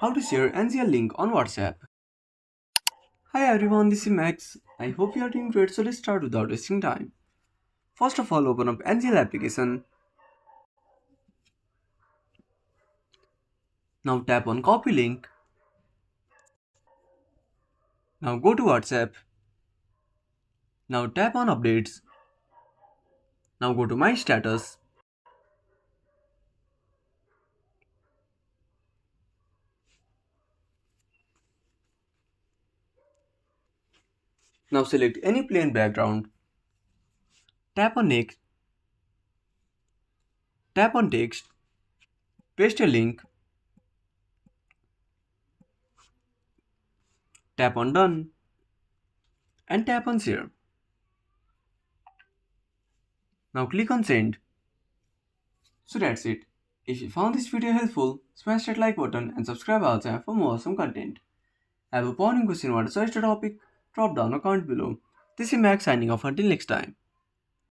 How to share ngl.link on WhatsApp. Hi everyone, this is Max. I hope you are doing great, so let's start without wasting time. First of all, open up ngl application. Now tap on copy link. Now go to WhatsApp. Now tap on updates. Now go to my status. Now select any plain background. Tap on next. Tap on text. Paste a link. Tap on done. And tap on share. Now click on send. So that's it. If you found this video helpful, smash that like button and subscribe our channel for more awesome content. Have a burning question or want to search the topic? Drop down a comment below. This is Max signing off until next time.